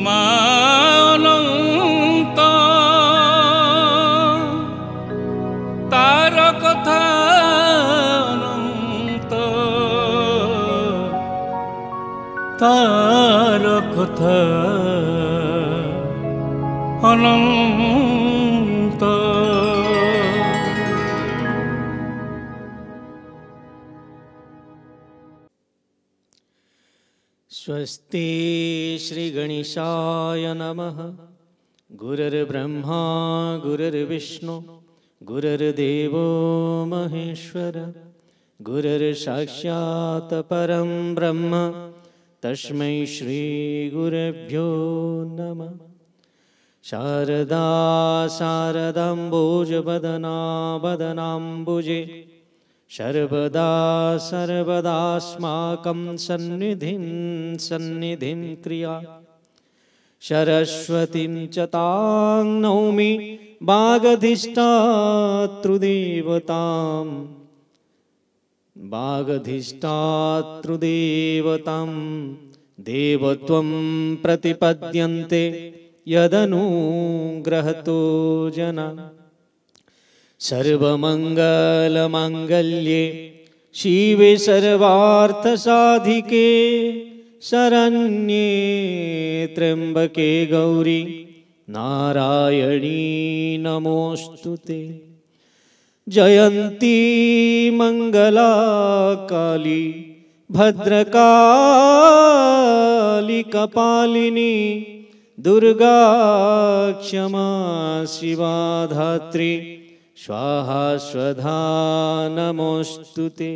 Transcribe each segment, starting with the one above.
ମାନନ୍ତ ତାର କଥା ଅନନ୍ତ ତାର କଥା ଅନନ୍ତ। स्वस्ति श्री गणेशाय नमः। गुरुर्ब्रह्मा गुरुर्विष्णु गुरुर्देवो महेश्वर गुरुर्साक्षात् परं ब्रह्म तस्मै श्री गुरुभ्यो नमः। शारदा शारदाम्बोजवदना वदनाम्बुजे सर्वदा सर्वदास्माकं सन्निधिं क्रिया। सरस्वतीं च तां नौमि वागधिष्ठातृदेवतां देवत्वं प्रतिपद्यन्ते यदनुग्रहतो जना। सर्वमंगलमांगल्ये शिवे सर्वार्थसाधिके शरण्ये त्र्यंबके गौरी नारायणी नमोस्तुते। जयंती मंगला काली भद्रकाली कपालिनी दुर्गा क्षमा शिवा धात्री स्वाहा स्वधा नमोस्तुते।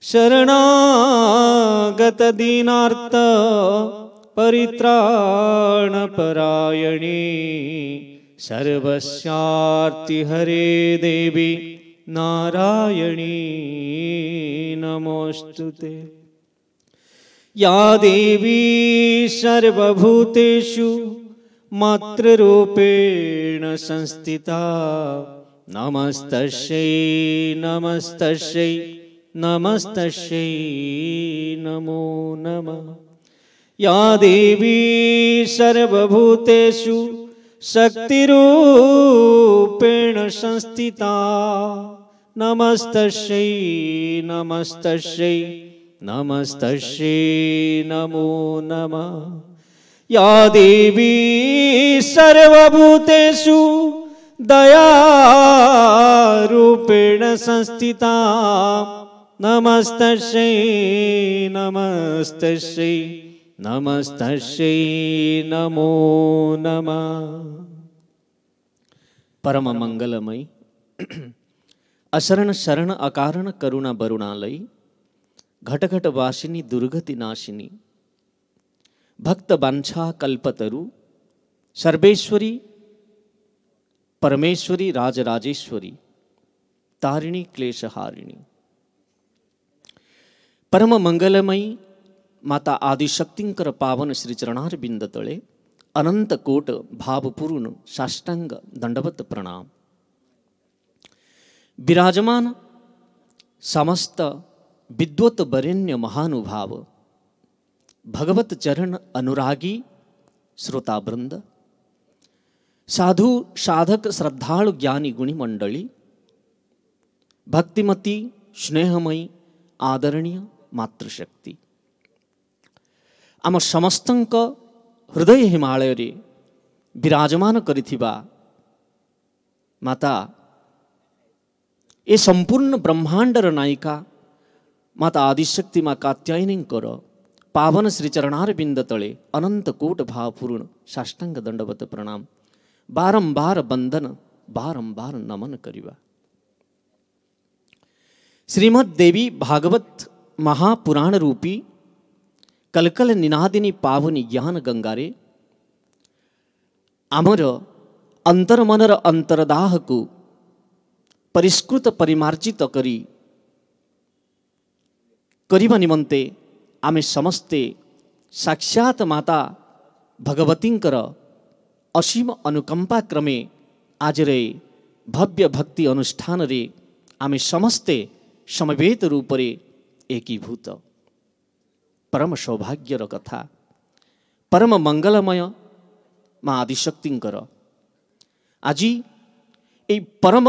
शरणागत दीनार्थ परित्राणपरायणी सर्वस्यार्ति हरे देवी नारायणी नमोस्तुते। या देवी सर्वभूतेषु मातृरूपेण संस्थिता नमस्तस्यै नमस्तस्यै नमस्तस्यै नमो नमः। या देवी सर्वभूतेषु शक्तिरूपेण संस्थिता नमस्तस्यै नमस्तस्यै नमस्तस्यै नमो नमः। या देवी सर्वभूतेषु दयारूपेण संस्थिता नमस्तस्यै नमस्तस्यै नमस्तस्यै नमो नमः। परम मंगलमयी अशरण शरण अकारण करुणा बरुणालयी घटघट वासिनी दुर्गति नाशिनी भक्त वांछा कल्पतरु सर्वेश्वरी परमेश्वरी राजराजेश्वरी तारिणी क्लेशहारिणी परम मंगलमयी माता आदिशक्तिंकर पावन श्री चरणार बिंद तळे अनंत कोट भावपूर्ण साष्टांग दंडवत प्रणाम। विराजमान समस्त विद्वत वरेण्य महानुभाव भगवत चरण अनुरागी श्रोतावृंद साधु साधक श्रद्धाळु ज्ञानी गुणी मंडळी भक्तिमती स्नेहमयी आदरणीय मातृशक्ति आम समस्तंक हृदय हिमालय रे विराजमान करिथिबा माता ए संपूर्ण ब्रह्मांडर नायिका माता आदिशक्ति माँ कात्यायनींकर पावन श्री चरणार बिंद तळे अनंत कोट भावपूर्ण साष्टांग दंडवत प्रणाम बारंबार बंदन बारंबार नमन करिवा। श्रीमद देवी भागवत महापुराण रूपी कलकल निनादिनी पावनी ज्ञान गंगारे आमर अंतरमनर अंतरदाह को परिष्कृत परिमार्जित करिबा निमंते आमे समस्ते साक्षात माता भगवतींकर असीम अनुकंपा क्रमे आज रे भव्य भक्ति अनुष्ठान रे आमे समस्ते समवेत रूप रे एकीभूत परम सौभाग्यर कथा परम मंगलमय माँ आदिशक्तिंकर आज ये परम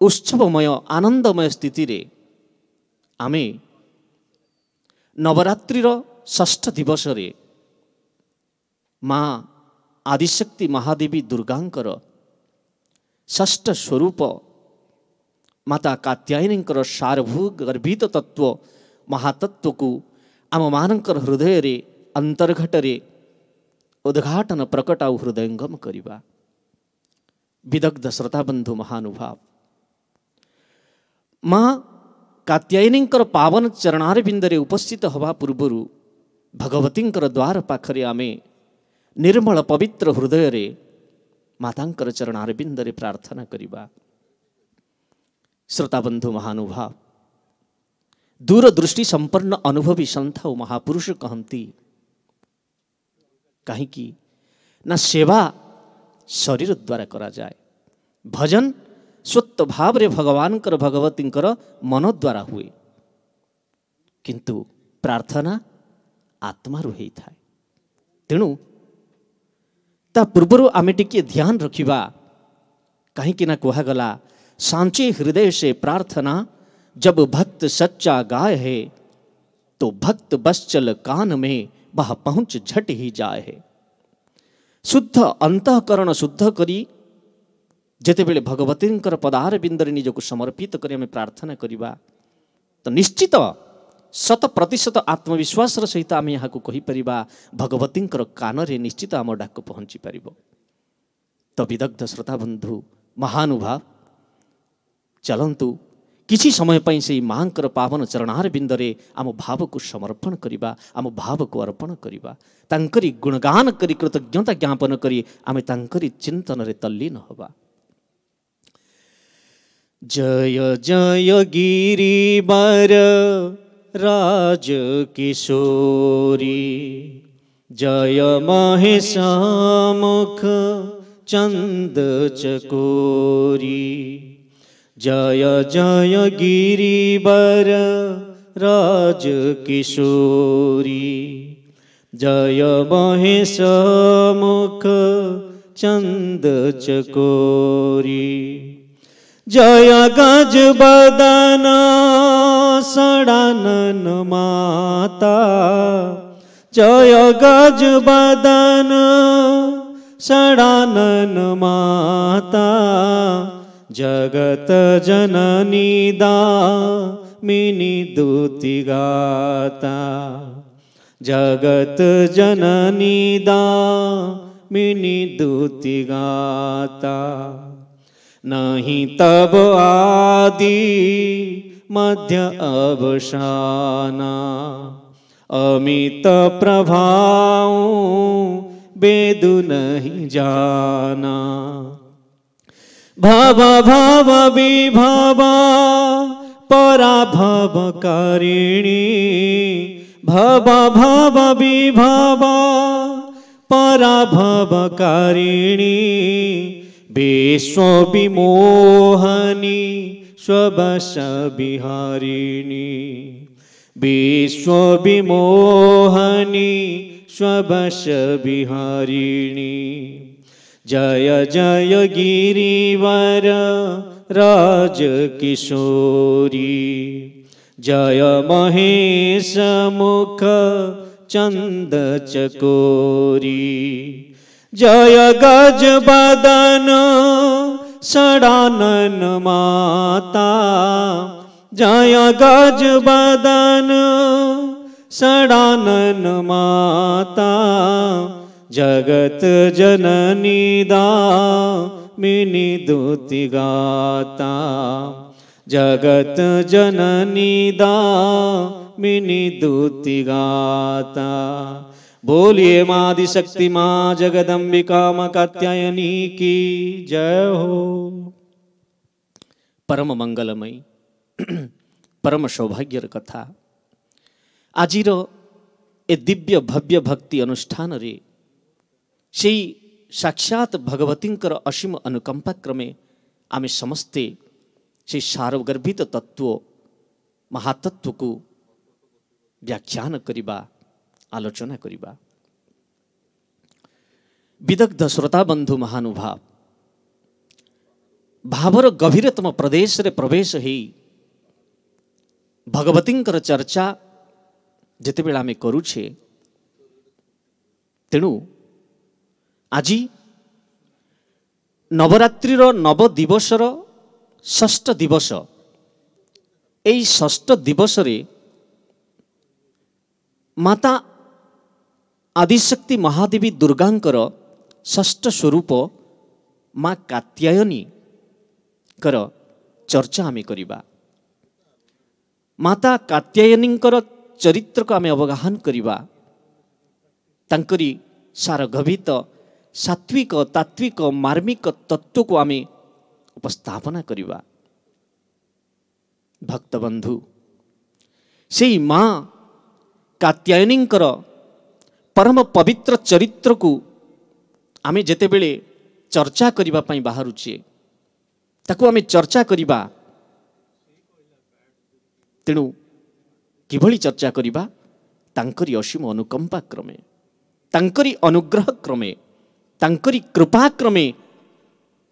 उत्सवमय आनंदमय स्थिति रे आमे नवरात्रिर षष्ठ दिवस रे माँ आदिशक्ति महादेवी दुर्गांकर षष्ठ स्वरूप माता कात्यायनींकर सारभूत गर्भित तत्व महातत्व को आम मानकर हृदय रे अंतर्घट रे उद्घाटन प्रकट आउ हृदयंगम करिबा। विदग्ध श्रोताबंधु महानुभाव माँ कात्यायनींकर पावन चरणार बिंदरे उपस्थित हवा पूर्वर भगवतींकर द्वार पाखरे आमे निर्मल पवित्र हृदय रे मातांकर चरणार बिंदरे प्रार्थना करिबा। श्रोताबंधु महानुभाव दूरदृष्टि संपन्न अनुभवी संत और महापुरुष कहती कहीं ना सेवा शरीर द्वारा करा जाए, भजन स्वत्व भाव रे भगवान कर भगवती मन द्वारा हुए, किंतु प्रार्थना आत्मा रू होता है। तेणु ता पूर्वर आमे टिके ध्यान रखिबा कहीं ना कहगला सांचे हृदय से प्रार्थना जब भक्त सच्चा गाय है तो भक्त बश्चल कान में वह पहुंच झट ही जाए है। शुद्ध अंतःकरण शुद्ध करी जेते बेले भगवतींकर पदार बिंदरे निजको समर्पित करी आमे प्रार्थना करिबा तो निश्चित 100% आत्मविश्वास सहित आमे यहाँ को कहि परिबा भगवतींकर कान रे निश्चित आम डाक पहुंची परिबो। तो विदग्ध श्रोता बंधु महानुभाव चलंतु किसी समय पाई से मांकर पावन चरणार बिंदरे आम भाव को समर्पण करिबा, आम भाव को अर्पण करिबा, तांकरी गुणगान करी कृतज्ञता ज्ञापन करी आमे तांकरी चिंतन रे तल्लीन हबा। जय जय गिरिवर राज किशोरी, जय महेशामुख चंद चकोरी, जय जय गिरिवर राज किशोरी, जय महेशामुख चंद चकोरी, जय गज बदन षडानन माता, जय गज बदन षडानन माता, जगत जननी दामिनी दूति गाता, जगत जननी दामिनी दूति गाता, नहीं तब आदि मध्य अवसाना, अमित प्रभाव वेदु नहीं जाना, भव भव विभवा पराभव कारिणी, भव भव विभवा पराभव कारिणी, विश्व विमोहनी स्वबस विहारिणी, विश्व विमोहनी स्वबस विहारिणी, जय जय गिरिवर राज किशोरी, जय महेश मुख चंद चकोरी, जय गज बदन षडानन माता, जय गज बदन षडानन माता, जगत जननी दामिनी दूति गाता, जगत जननी दामिनी दूति गाता। बोलिए माँ आदिशक्ति माँ जगदम्बिका माँ कात्यायनी की जय हो। परम मंगलमयी परम सौभाग्यर कथा आजिर ए दिव्य भव्य भक्ति अनुष्ठान रे से साक्षात भगवतींकर असीम अनुकंपा क्रमे आमे समस्ते से सारगर्भित तत्व महातत्व को व्याख्यान करिबा आलोचना करिबा। विदग्ध श्रोता बंधु महानुभाव भावर गभीरतम प्रदेश रे प्रवेश ही भगवतींकर चर्चा जितेबेले आमे करूछे तेणु आज नवरात्रिर नव दिवसर षष्ठ दिवस एई षष्ठ दिवस रे माता आदिशक्ति महादेवी दुर्गांकर षष्ठ स्वरूप माँ कात्यायनी कर चर्चा आमे करिबा। माता कात्यायनींकर चरित्र को आमे अवगाहन करिबा। तांकरी सारगभित सात्विक तात्विक मार्मिक तत्व को आमे उपस्थापना करिबा। भक्तबंधु से माँ कात्यायनींकर परम पवित्र चरित्र को आमे जेतेबेले चर्चा करिबा पई बाहरुचे ताकू आमे चर्चा करिबा। तेणु किभली चर्चा करिबा तांकरी असीम अनुकंपा क्रमे तांकरी अनुग्रह क्रमे तांकरी कृपा क्रमे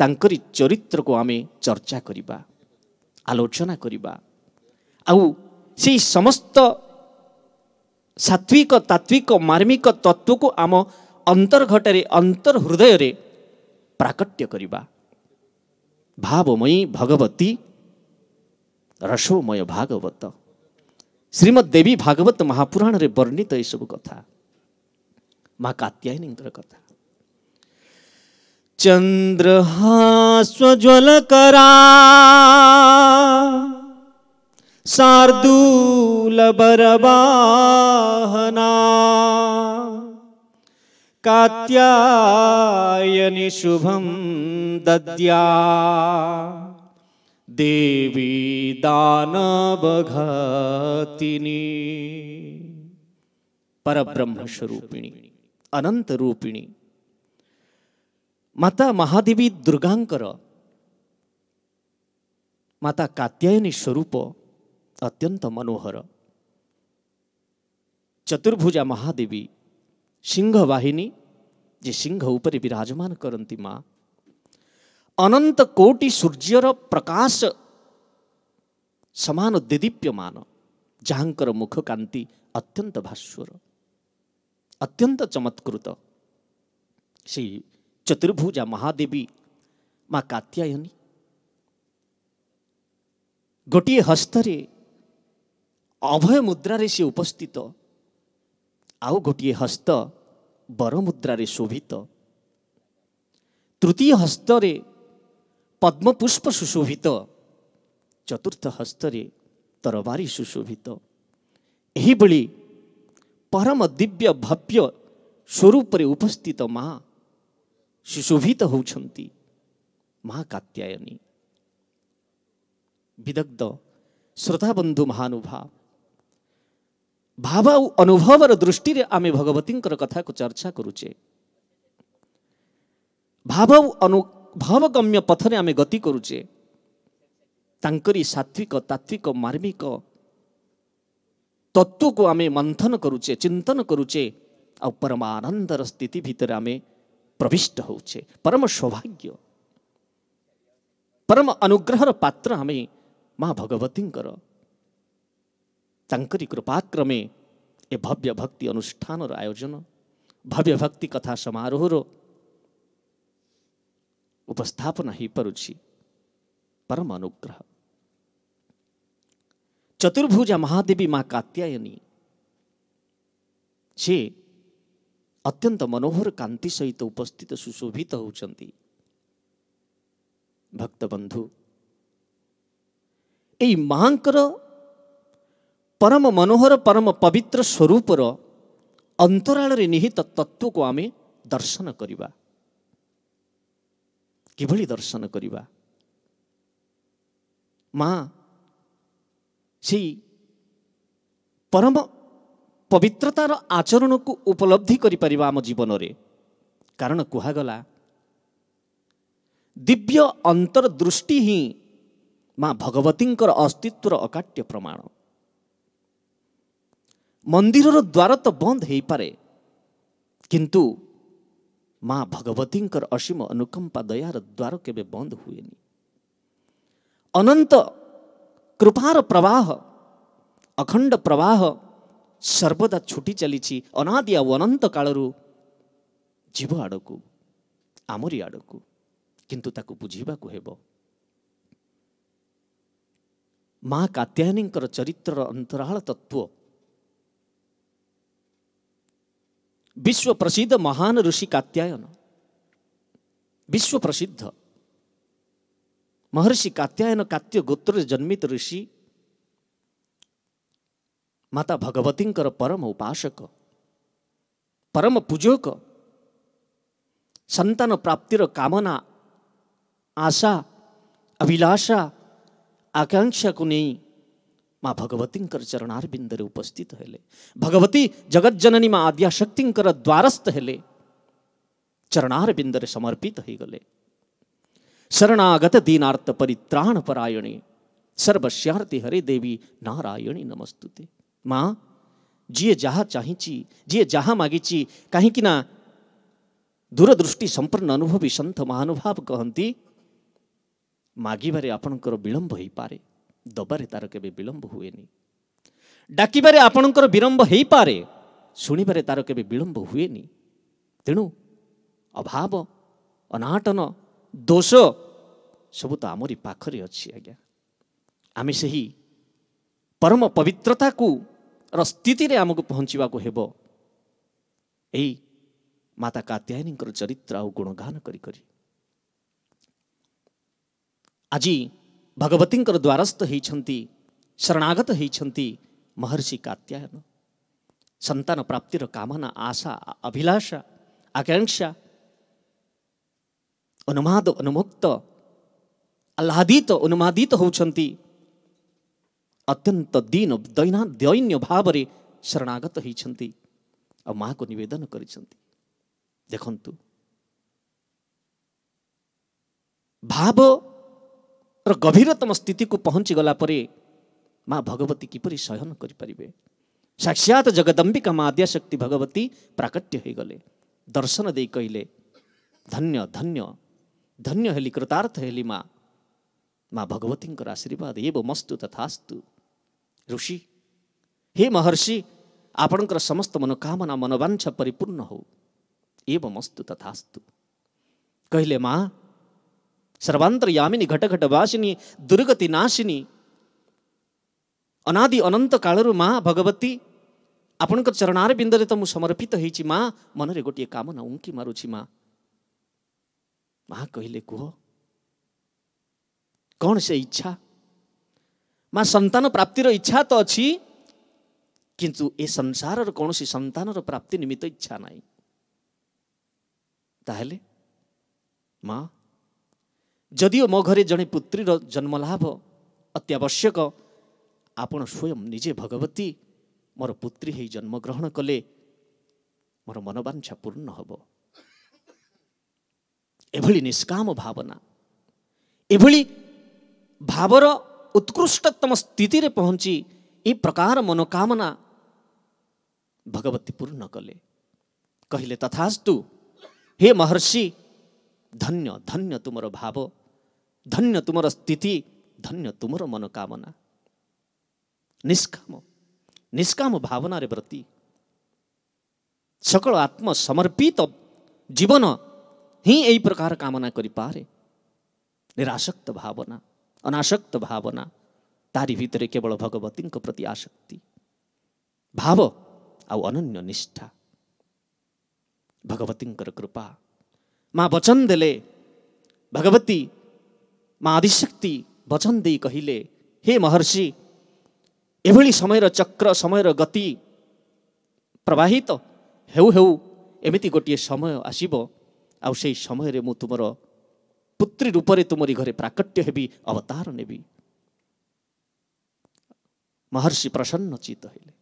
तांकरी चरित्र को आमे चर्चा करिबा आलोचना करिबा। आउ से समस्त सात्विक तात्विक मार्मिक तत्व को आम अंतर्घटरे अंतर हृदय रे प्राकट्य करिबा। भावमयी भगवती रसोमय भागवत श्रीमद देवी भागवत महापुराण रे वर्णित ए सब कथा माँ कात्यायनी कथा। चंद्रहास्वज्वल करा शार्दूल बरवाहना कात्यायनी शुभम दद्या देवी दानवघातिनी परब्रह्म स्वरूपिणी अनंत रूपिणी माता महादेवी दुर्गांकर माता कात्यायनी स्वरूप अत्यंत मनोहर। चतुर्भुजा महादेवी सिंह वाहिनी जे सिंह उपरे विराजमान करती माँ अनंत कोटि सूर्यर प्रकाश समान देदीप्यमान जहाँकर मुख कांति अत्यंत भास्वर अत्यंत चमत्कृत श्री चतुर्भुजा महादेवी माँ कात्यायनी गोटे हस्तरे अभय मुद्रारे से उपस्थित आउ गोटे हस्त बर मुद्रारे शोभित तृतीय हस्तरे पद्मपुष्प सुशोभित चतुर्थ हस्तरे तरवारी सुशोभित एही बळी परम दिव्य भव्य स्वरूप रे उपस्थित माँ सुशोभित होउछंती माँ कात्यायनी। विदग्ध श्रोता बंधु महानुभाव भाव अनुभवर दृष्टि रे आमे भगवतींकर कथा को चर्चा करुचे। भाव अनुभवगम्य पथरे आमे गति करुचे। तांकरी सात्विक तात्विक मार्मिक तत्व को आमे मंथन करुचे चिंतन करुचे आ परमानंदर स्थिति भीतर आमे प्रविष्ट होउचे। परम सौभाग्य परम अनुग्रहर पात्र आमे माँ भगवतींकर तांकरी कृपाक्रमे ए भव्य भक्ति अनुष्ठान आयोजन भव्य भक्ति कथा समारोह उपस्थापना ही परुछि परम अनुग्रह। चतुर्भुजा महादेवी माँ कात्यायनी से अत्यंत मनोहर कांति सहित उपस्थित सुशोभित होउचंती। भक्तबंधु एई मांकर परम मनोहर परम पवित्र स्वरूपर अंतराल रे निहित तत्व को आमे दर्शन करिबा। किभली दर्शन करिबा माँ सी परम पवित्रतार आचरण को उपलब्धि करि परिबा आम जीवन रे। कारण कुहागला दिव्य अंतर्दृष्टि ही माँ भगवतींकर अस्तित्वर अकाट्य प्रमाण। मंदिर द्वार तो बंद हो पारे किंतु माँ भगवती असीम अनुकंपा दयार द्वार केबे बंद हुएनी। अनंत कृपार प्रवाह अखंड प्रवाह सर्वदा छुटी चली अनादि आ अनंत कालरू जीव आड़कू आमरी आड़कू, किंतु ताकू बुझीबाकू हेबो। माँ कात्यायनी चरित्र अंतराल तत्व विश्व प्रसिद्ध महान ऋषि कात्यायन, विश्व प्रसिद्ध महर्षि कात्यायन कात्य गोत्र जन्मित ऋषि, माता भगवती परम उपासक परम पूजक, संतान प्राप्तिर कामना आशा अभिलाषा आकांक्षा को नहीं माँ भगवती चरणार बिंदरे उपस्थित हेले। भगवती जगत जननी माँ आद्याशक्ति द्वारस्थ हेले, चरणार बिंदरे समर्पित हो गले। शरणागत दीनार्थ परित्राण परायणे सर्वस्यार्थे हरे देवी नारायणी नमस्तुते। माँ जी जहा चाहिची जी जहा मागिची, कहीं दूरदृष्टि संपन्न अनुभवी संत महानुभाव कहती मागिबारे आपणकर विलंब हो पारे, दबारे तार केबे विलंब हुएनी। डाकिबारे आपणकर विलंब हो पारे, शुणिबारे तार केबे विलंब हुएनी। तेणु अभाव अनाटन दोष सब तो आमरी पाखरे अच्छी आज्ञा। आमे सही परम पवित्रता को स्थिति रे आमको पहुँचवा को हेबो। एई माता कात्यायनी चरित्र आ गुणगान करी करी आजी भगवती द्वारस्थ होती, शरणागत होती महर्षि कात्यायन। संतान प्राप्तिर कामना आशा अभिलाषा आकांक्षा अनुमाद अनुमुक्त आह्लादित उन्मादित होती, अत्यंत दीन दैन्य भाव रे शरणागत होती और माँ को निवेदन करिसंती। देखंतु भाव गभीरतम स्थिति को पहुंची गला परे माँ भगवती किपरि शयन करि परिबे। साक्षात जगदंबिका माँ आद्याशक्ति भगवती प्राकट्य हो गले। दर्शन दे कहले धन्य धन्य धन्य हेली कृतार्थ हेली माँ। माँ भगवती आशीर्वाद एवमस्तु तथास्तु। ऋषि हे महर्षि आपणकर समस्त मनोकामना मनोवांछा परिपूर्ण हो एवमस्तु तथास्तु। कहले माँ सर्वांतरयामिनी घटघटवासिनी दुर्गति नाशिनी अनादि अनंत कालरू माँ भगवती आपणकर चरणार बिंदरे तो मु समर्पित होइछि। माँ मनरे गोटे कामना उंकी मारुछि। माँ माँ कहले कुह कौन से इच्छा? माँ संतान प्राप्तिर इच्छा तो अच्छी, किंतु ए संसार कौन सी संतान प्राप्ति निमित्त इच्छा नहीं। ताहले माँ जदिओ मो घरे जड़े पुत्रीर जन्मलाभ अत्यावश्यक, आपण स्वयं निजे भगवती मोर पुत्री ही जन्म ग्रहण कले मोर मनोवांछा पूर्ण हब। एभली निष्काम भावना एभली भावर उत्कृष्टतम स्थिति रे पहुंची ए प्रकार मनोकामना भगवती पूर्ण कले। कहले तथास्तु हे महर्षि धन्य धन्य तुमर भाव, धन्य तुमर स्थिति, धन्य तुमर मनोकामना। निष्काम निष्काम भावना रे व्रती सकल आत्म समर्पित जीवन ही यही प्रकार कामना करि पारे। निरासक्त भावना अनासक्त भावना तारी भितरे केवल भगवती प्रति आसक्ति भाव आउ अनन्य निष्ठा। भगवती कृपा माँ वचन देले। भगवती माँ आदिशक्ति वचन दे कहिले हे महर्षि एभली समय चक्र समय गति प्रवाहित हेउ हेउ एमिति गोटे समय आसीबो आउ से समय रे मु तुमर पुत्री रूपरे तुमरी घरे प्राकट्य हेबी अवतार नेबी। महर्षि प्रसन्न चित हेले,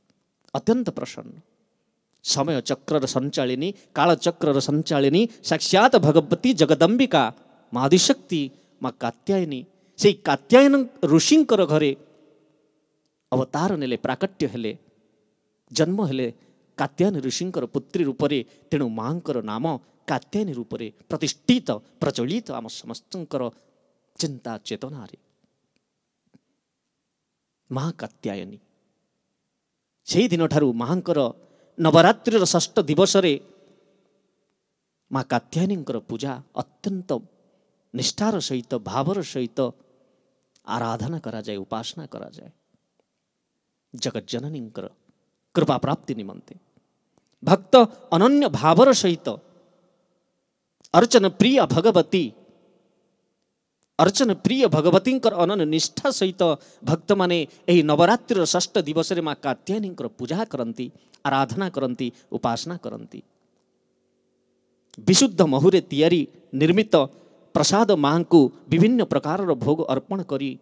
अत्यंत प्रसन्न। समय चक्र संचालिनी काल चक्र संचालिनी साक्षात भगवती जगदंबिका माँ आदिशक्ति माँ कात्यायनी से कात्यायन ऋषिंकर घरे अवतार नेले प्राकट्य हेले जन्म हेले कात्यायनी ऋषिंकर पुत्री रूपरे तेणु मांकर नाम कात्यायनी रूपरे प्रतिष्ठित प्रचलित आम समस्तंकर चिंता चेतना रे मां कात्यायनी से दिन ठारू मांकर नवरात्रिर षष्ठ दिवस रे मां कात्यायनी पूजा अत्यंत निष्ठार सहित भावर सहित आराधना करा जाए उपासना करा जाए जगत जननी कृपा प्राप्ति निमंते भक्त अनन्य भावर सहित अर्चन प्रिय भगवती अर्चन प्रिय भगवती अनन्य निष्ठा सहित भक्त माने एही नवरात्रिर षष्ठ दिवस रे मां कात्यायनी पूजा करती आराधना करती उपासना करती विशुद्ध महुरे तियारी निर्मित प्रसाद मां को विभिन्न प्रकार भोग अर्पण करी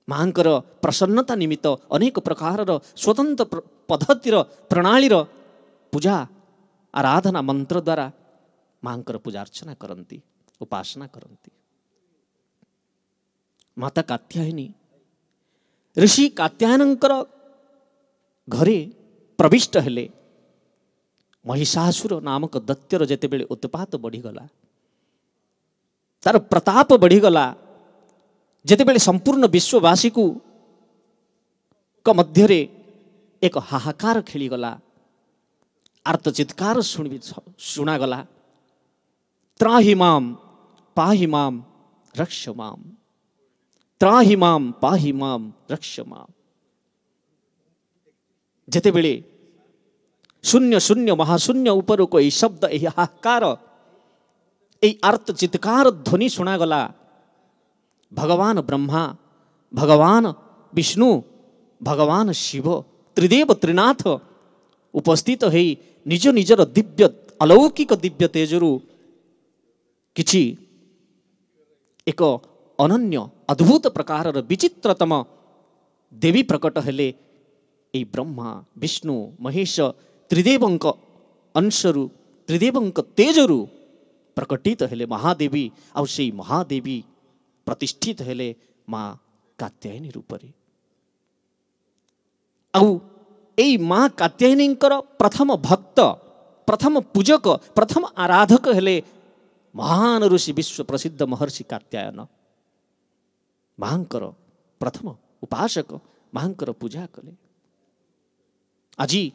मांकर प्रसन्नता निमित्त अनेक प्रकार स्वतंत्र पद्धतिर प्रणालीर पूजा आराधना मंत्र द्वारा मांकर पूजा अर्चना करती उपासना करती माता कात्यायनी ऋषि कात्यायनंकर घरे प्रविष्ट हेले महिषासुर नामक दैत्यर जेतेबेले उत्पात बढ़ीगला तार प्रताप बढ़ीगला जेतेबेले संपूर्ण विश्ववासी को मध्यरे एक हाहाकार खेलीगला आर्त चित्कार शुणागला त्राहि माम पाहि माम रक्ष माम त्राहि माम पाहि माम रक्ष माम जेतेबेले शून्य शून्य महाशून्य ऊपर को यही शब्द यही हाहाकार यही आर्त चित्कार ध्वनि शुणागला भगवान ब्रह्मा भगवान विष्णु भगवान शिव त्रिदेव त्रिनाथ उपस्थित है निज निजर दिव्य अलौकिक दिव्य तेजरु किछि एक अनन्य अद्भुत प्रकार विचित्रतम देवी प्रकट हेले ए ब्रह्मा विष्णु महेश त्रिदेवंक अंशरु त्रिदेवंक तेजरु प्रकटित हेले महादेवी आउ से महादेवी प्रतिष्ठित हेले मां कात्यायनी रूपरे आउ एई मां कात्यायनींकर प्रथम भक्त प्रथम पूजक प्रथम आराधक हेले महान ऋषि विश्व प्रसिद्ध महर्षि कात्यायन मांकर प्रथम उपासक मांकर पूजा कले आजी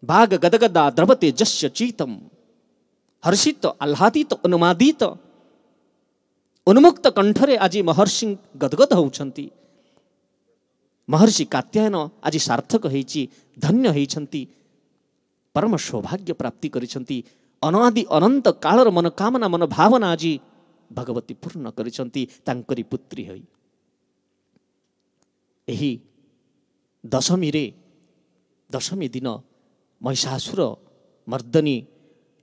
बाग गदगदा द्रवते जस्य चीतम हर्षित आह्लादित अनुमादित उन्मुक्त कंठरे आज महर्षि गदगद होउछंती महर्षि कात्यायन आज सार्थक होईची धन्य होईछंती परम सौभाग्य प्राप्ति करिछंती अनादि अनंत कालर मनोकामना मन भावना आज भगवती पूर्ण करिछंती तांकरी पुत्री होई एही दशमी दिन महिषासुर मर्दनी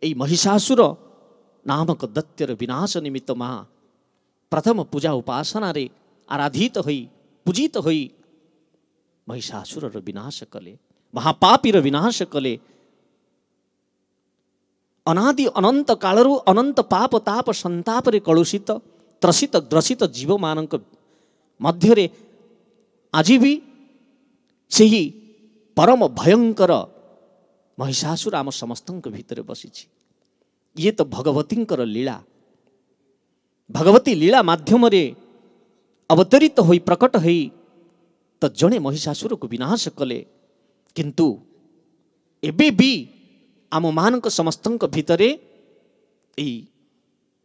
एई महिषासुर नामक दैत्यर विनाश निमित्त मां प्रथम पूजा उपासना रे आराधित होई पूजित होई महिषासुर विनाश कले महापापीर विनाश कले अनादि अनंत कालरु अनंत पाप ताप संताप रे कलुषित त्रसित ग्रसित जीव मानक मध्यरे आज भी सही परम भयंकर महिषासुर आम समस्तंक भितर बसिछि ये तो भगवतींकर लीला भगवती लीला माध्यम रे अवतरित होई प्रकट होई तो जड़े महिषासुर को विनाश कले किंतु एबे भी आम मानक समस्तंक भितरे एई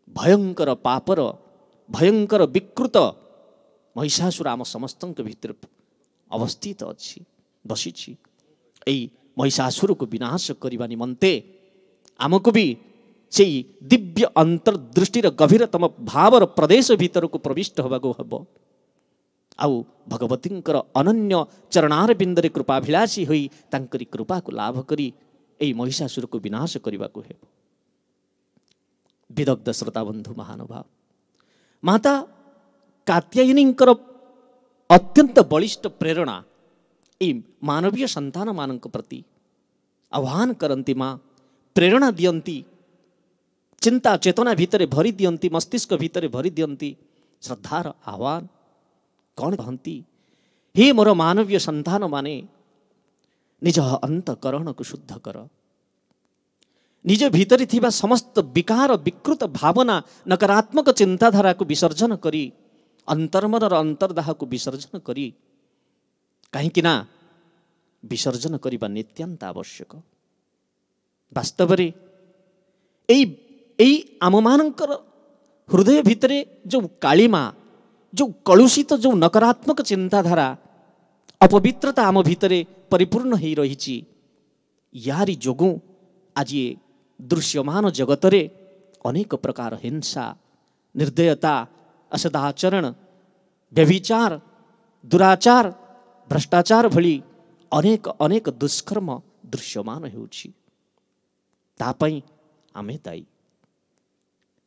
भयंकर पापर भयंकर विकृत महिषासुर आम समस्तंक भितर अवस्थित अछि बसिछि एई महिषासुर को विनाश करने निमंते आमको भी से दिव्य अंतर्दृष्टिर गभीरतम भावर प्रदेश भीतर को प्रविष्ट होगा हम आउ भगवतींकर अनन्य चरणार बिंदरे कृपाभिलाषी होई तांकरी कृपा को लाभ करी एई महिषासुर को विनाश करने को हेब विदग्ध श्रोता बंधु महानुभाव माता कात्यायनींकर अत्यंत बलिष्ठ प्रेरणा ए मानवीय संतान मानक प्रति आह्वान करती माँ प्रेरणा दियंती चिंता चेतना भितर भरी दियंती मस्तिष्क भितर भरी दियंती श्रद्धार आह्वान कौन कहती हे मोर मानवीय संतान माने निज अंतकरण को शुद्ध कर। निज भीतर थिबा समस्त विकार विकृत भावना नकारात्मक चिंताधारा को विसर्जन करी अंतर्मनर अंतर्दाह को विसर्जन करी कहीं ना विसर्जन करने नित्यांत आवश्यक। वास्तव में आम मानकर हृदय भितर जो कालीमा जो कलुषित जो नकारात्मक चिंताधारा अपवित्रता आम भितर परिपूर्ण हो रही यारी जोगु आज ये दृश्यमान जगतरे अनेक प्रकार हिंसा निर्दयता असदाचरण व्यभिचार दुराचार भ्रष्टाचार भली अनेक अनेक दुष्कर्म दृश्यमान होउछि। तापई आमे दायी।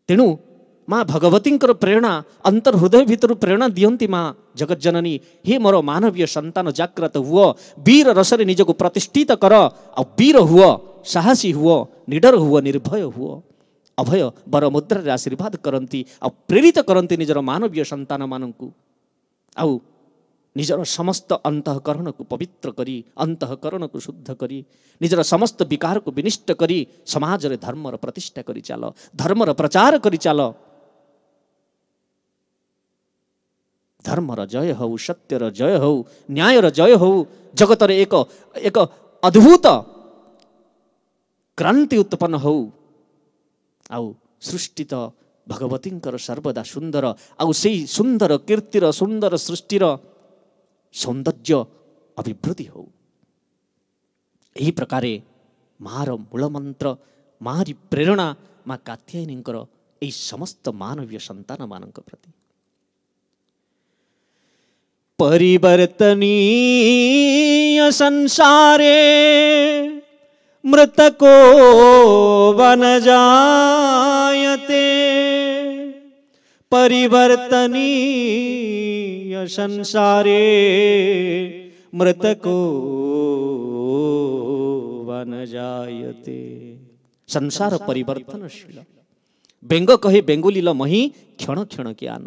तेणु माँ भगवती प्रेरणा अंतर हृदय भितर प्रेरणा दियंती माँ जगज्जननी हे मोर मानवीय संतान जाग्रत हुओ वीर रसरे निजको प्रतिष्ठित कर आ वीर हुओ साहसी हुओ निडर हुओ निर्भय हुओ अभय बर मुद्रा आशीर्वाद करती आ प्रेरित करती निजर मानवीय संतान मानू आउ निजर समस्त अंतःकरण को पवित्र करी अंतःकरण को शुद्ध करी निजर समस्त विकार को विनिष्ट करी समाज रे धर्मर प्रतिष्ठा करी चाल धर्मर प्रचार करी चाल। धर्मर जय हो सत्यर जय हो न्यायर जय हो जगतर एक एक अद्भुत क्रांति उत्पन्न हो आउ सृष्टि तो भगवती सर्वदा सुंदर आउ से सुंदर कीर्तिर सुंदर सृष्टिर सौंदर्य अभिवृद्धि हो। यही प्रकारे मार मूल मंत्र मारी प्रेरणा माँ कात्यायनींकर यही समस्त मानवीय संतान मानक प्रति परिवर्तनीय संसारे मृतको वन जायते परिवर्तनीय संसारे मृतको वन जायते। संसार परिवर्तनशील बेंग कहे बेंगुलील मही क्षण क्षण के आन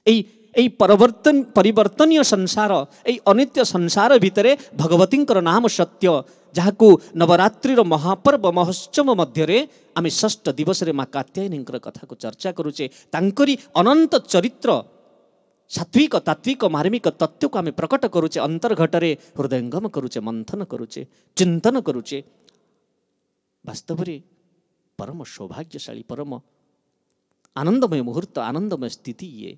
এই परिवर्तनीय संसार এই अनित्य संसार भितरे भगवतींकर नाम सत्य जहाकू नवरात्रिर महापर्व महोत्सव मध्यरे आमे षष्ठ दिवस रे माँ कात्यायनींकर कथा को चर्चा करुचे तांकरी अनंत चरित्र सात्विक तात्विक मार्मिक तत्व को आमे प्रकट करुचे अंतर्घटरे हृदयंगम करुचे मंथन करुचे चिंतन करुचे। वास्तव में परम सौभाग्यशाली परम आनंदमय मुहूर्त आनंदमय स्थिति ये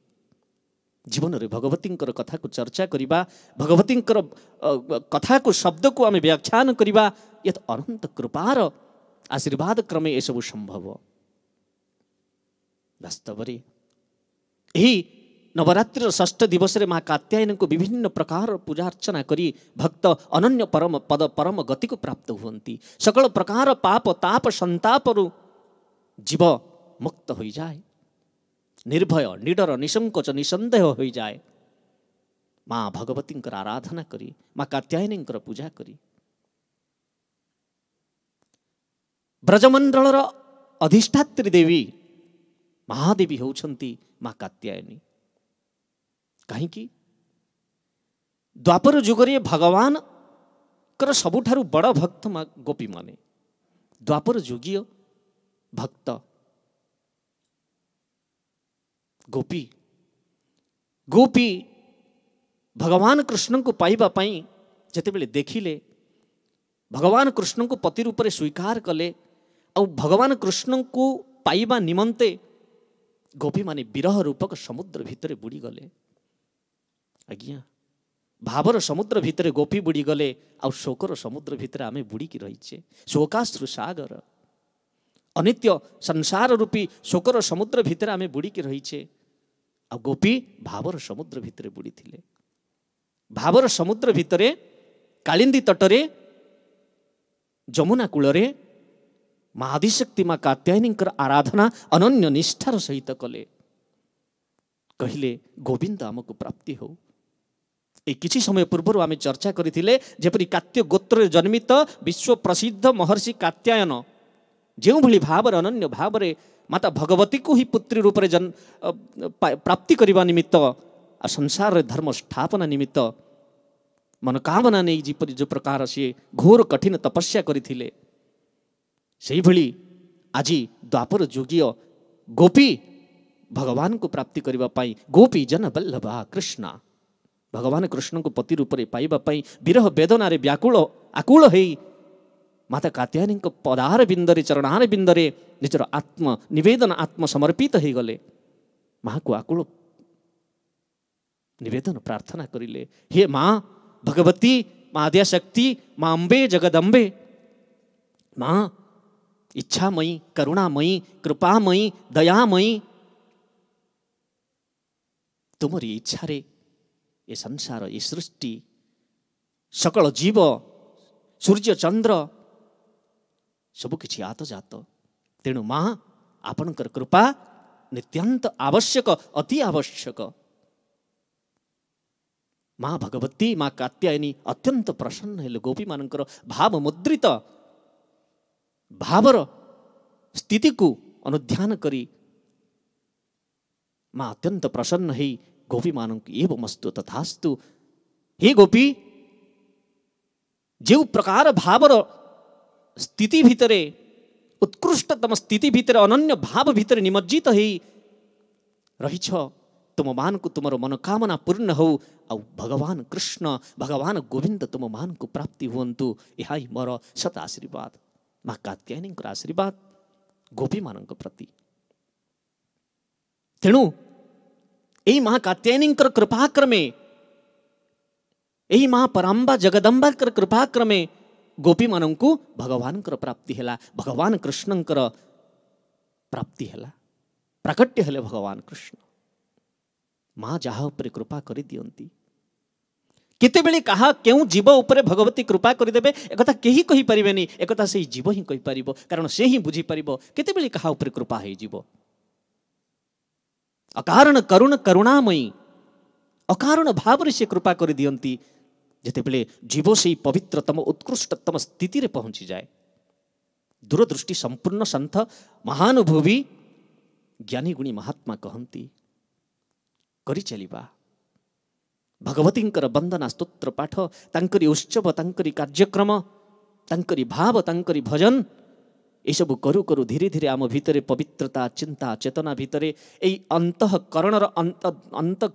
जीवन रे भगवती कथा को चर्चा करिबा भगवती कथा को शब्द को आम व्याख्यान करिबा ये तो अनंत कृपार आशीर्वाद क्रमे ये सब संभव। वास्तव में यही नवरात्रि षष्ठ दिवस रे माँ कात्यायनी को विभिन्न प्रकार पूजा अर्चना करी भक्त अनन्य परम पद परम गति को प्राप्त हुअन्ति सकल प्रकार पाप ताप संतापरु जीव मुक्त हो जाए निर्भय निडर निसंकोच निसंदेह हो जाए। माँ भगवती आराधना करी माँ कात्यायनी पूजा करी ब्रजमंडल अधिष्ठात्री देवी महादेवी होउछंती माँ कात्यायनी। कहीं द्वापर जुगरे भगवान कर सबुठारु बड़ भक्त माँ गोपी माने द्वापर जुगीय भक्त गोपी गोपी भगवान कृष्ण को पाइबा पाई जते बेले देखिले भगवान कृष्ण को पति रूप में स्वीकार कले और भगवान कृष्ण को पाइबा निमंते गोपी माने विरह रूपक समुद्र भितर बुड़ी गले। आज्ञा भावर समुद्र भितर गोपी बुड़ी गले और शोकर समुद्र भितर आमे बुड़ी की रहीचे शोकाश्रु सागर अनित्य संसार रूपी शोकर समुद्र भितर आमे बुड़ी की रहीचे आ गोपी भावर समुद्र भितर बुड़ी थिले। भावर समुद्र भितरे कालिंदी तटरे जमुना कूलरे माँ आदिशक्ति माँ कात्यायनी आराधना अनन्य निष्ठार सहित कले कहले गोविंद आमको प्राप्ति हो। किछि समय पूर्व आम चर्चा करथिले जेपरि कात्य गोत्र जन्मित विश्व प्रसिद्ध महर्षि कात्यायन जो भली भाव अनन्य भाव माता भगवती को ही पुत्री रूप में प्राप्ति करने निमित्त संसार धर्म स्थापना निमित्त मनोकामना नहीं जीपरि जो प्रकार सी घोर कठिन तपस्या करथिले सेही भली आजी द्वापर जुगीय गोपी भगवान को प्राप्ति करबा पाई गोपी जन बल्लभा कृष्ण भगवान कृष्ण को पति रूप रे पाइबा पाई विरह वेदना रे व्याकुल आकुल हेई माता कात्यायनी को पदार बिंदरे चरणार बिंदरे निजर आत्म निवेदन आत्म समर्पित हो गले माँ को आकुल निवेदन प्रार्थना करिले हे माँ भगवती माँ आद्याशक्ति माँ अम्बे जगदम्बे माँ इच्छामयी करुणामयी कृपामयी दयामयी तुमरी इच्छा रे ये संसार ये सृष्टि सकल जीव सूर्य चंद्र सबु किछि आत जात तेणु माँ आपणकर कृपा नित्यांत आवश्यक अति आवश्यक माँ भगवती माँ कात्यायनी अत्यंत प्रसन्न हेले गोपी मानकर भाव मुद्रित भावर स्थिति को अनुध्यान करी माँ अत्यंत प्रसन्न है गोपी मानक एवमस्तु तथास्तु हे गोपी जो प्रकार भावर स्थिति भितरे उत्कृष्टतम स्थिति भितरे अनन्य भाव भितरे निमज्जित है रही तुम मान को तुम मनोकामना पूर्ण हो आउ भगवान कृष्ण भगवान गोविंद तुम मान को प्राप्ति हुंतु यह मोर सत आशीर्वाद माँ कात्यायनी आशीर्वाद गोपी मान प्रति तेणु यही माँ कात्यायनी कृपाक्रमे यही माँ पराम्बा जगदम्बा कृपाक्रमे गोपी मानू भगवान प्राप्ति है भगवान कृष्ण प्राप्ति है प्राकट्य हेले भगवान कृष्ण माँ जहा उपरे कृपा कर दियंती केते बेले कहा क्यों जीव उपरे भगवती कृपा करदेबे एकथा केही कहि परिबेनी एकथा से जीव ही कहि परिबो कारण से ही बुझी परिबो केते बेले कहा उपरे कृपा है जीव अकारण करुण करुणामयी अकारण भाव से कृपा कर दियंती जेते बेले जीव से पवित्रतम उत्कृष्टतम स्थिति रे पहुंची जाए दूरदृष्टि संपूर्ण संत महानुभवी ज्ञानी गुणी महात्मा कहंती करी चलिबा भगवतींकर वंदना स्तोत्र पाठ तांकरी उत्सव तांकरी कार्यक्रम तांकरी भाव तांकरी भजन ये सब करू करू धीरे धीरे आम भितरे पवित्रता चिंता चेतना भितरे यही अंतःकरणर अंत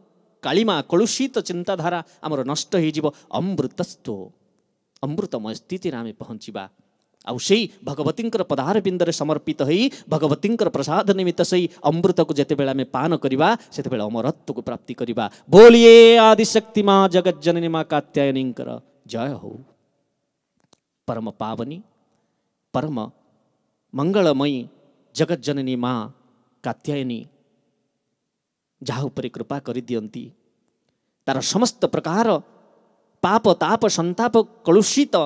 कालिमा कलुषित चिंताधारा आमर नष्ट हो अमृतस्थ अमृतमय स्थिति आम पहुँचवा आउ से भगवतींकर पदार बिंदरे समर्पित हो भगवतींकर प्रसाद निमित्त से अमृत को जिते बेला में पान करवा से अमरत्व को प्राप्ति करवा बोलिए आदिशक्ति माँ जगत जननी माँ कात्यायनी जय हो परम पावनी परम मंगलमयी जगत जननी माँ कात्यायनी जहा उपरे कृपा कर दियंती तार समस्त प्रकार पाप ताप संताप कलुषित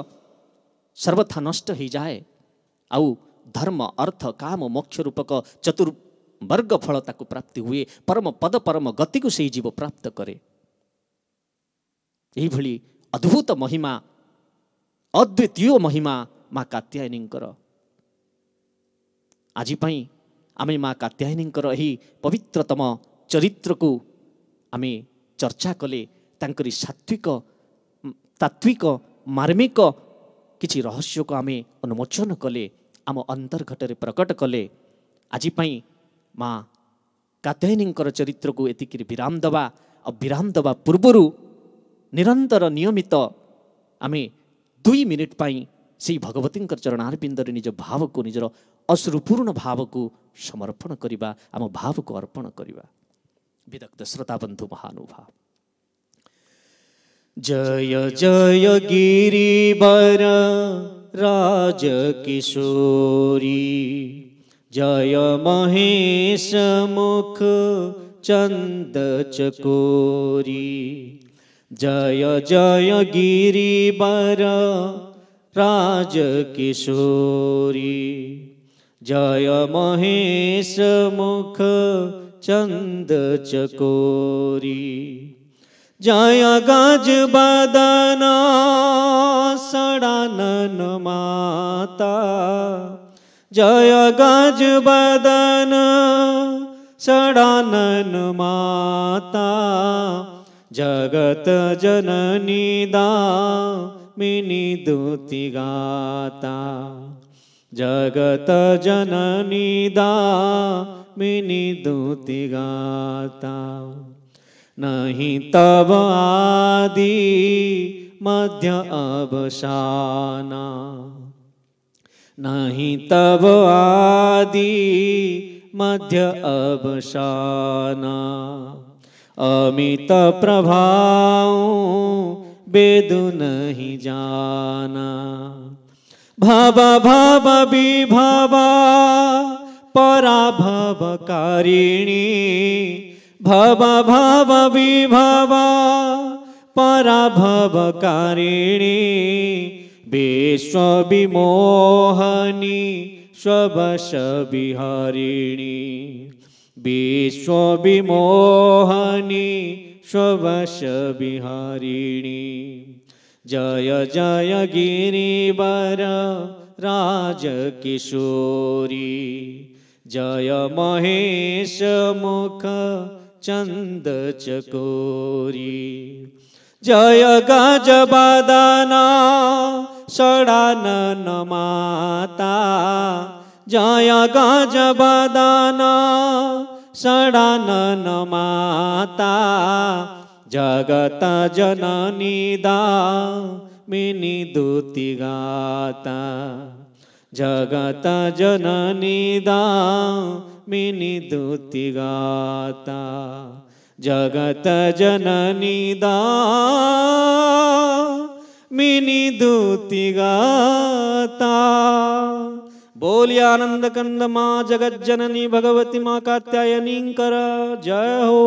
सर्वथा नष्ट हो जाए आउ धर्म अर्थ काम मोक्ष रूपक चतुर्वर्ग फल ताकू प्राप्ति हुए परम पद परम गति को सही जीव प्राप्त करे यही भली अद्भुत महिमा अद्वितीय महिमा माँ कात्यायनी आज आमे माँ कात्यायनी यही पवित्रतम चरित्र को आमे चर्चा कले तांकरी सात्विक तात्विक मार्मिक किछि रहस्य को आमे उन्मोचन कले आम अंतर्घटरे प्रकट कले आज माँ कात्यायनी चरित्र को एतिक विराम दबा और विराम दबा पूर्वर निरंतर नियमित आमे 2 मिनिट से भगवती चरणार बिंदरे निज भाव को निजर अश्रुपूर्ण भाव को समर्पण करवा आम भाव को अर्पण करवा विदग्ध श्रोता बंधु महानुभाव जय जय गिरिवर राज किशोरी जय महेश मुख चंद चकोरी जय जय गिरिवर राज किशोरी जय महेश मुख चंद चकोरी जय गज बदन षडानन माता जय गज बदन षडानन माता जगत जननी दामिनी दूती गाता, जगत जननी दामिनी दूती गाता। नहीं तब आदि मध्य अवसाना, नहीं तब आदि मध्य अवसाना। अमित प्रभाव वेदु नहीं जाना, भव भव विभवा पराभव कारिणी, भव भव विभवा पराभव कारिणी। विश्व विमोहनी स्ववश विहारिणी, विश्व विमोहनी स्ववश विहारिणी। जय जय गिरिवर राजकिशोरी, जय महेश मुख चंद चकोरी। जय गजबदना षडानन माता, जय गजबदना षडानन माता। जगत जननी दामिनी दूती गाता, जगत जननी दामिनी दूती गाता, जगत जननी दामिनी दूती गाता। बोलिए आनंद कंद माँ जगत जननी भगवती माँ कात्यायनी कर जय हो।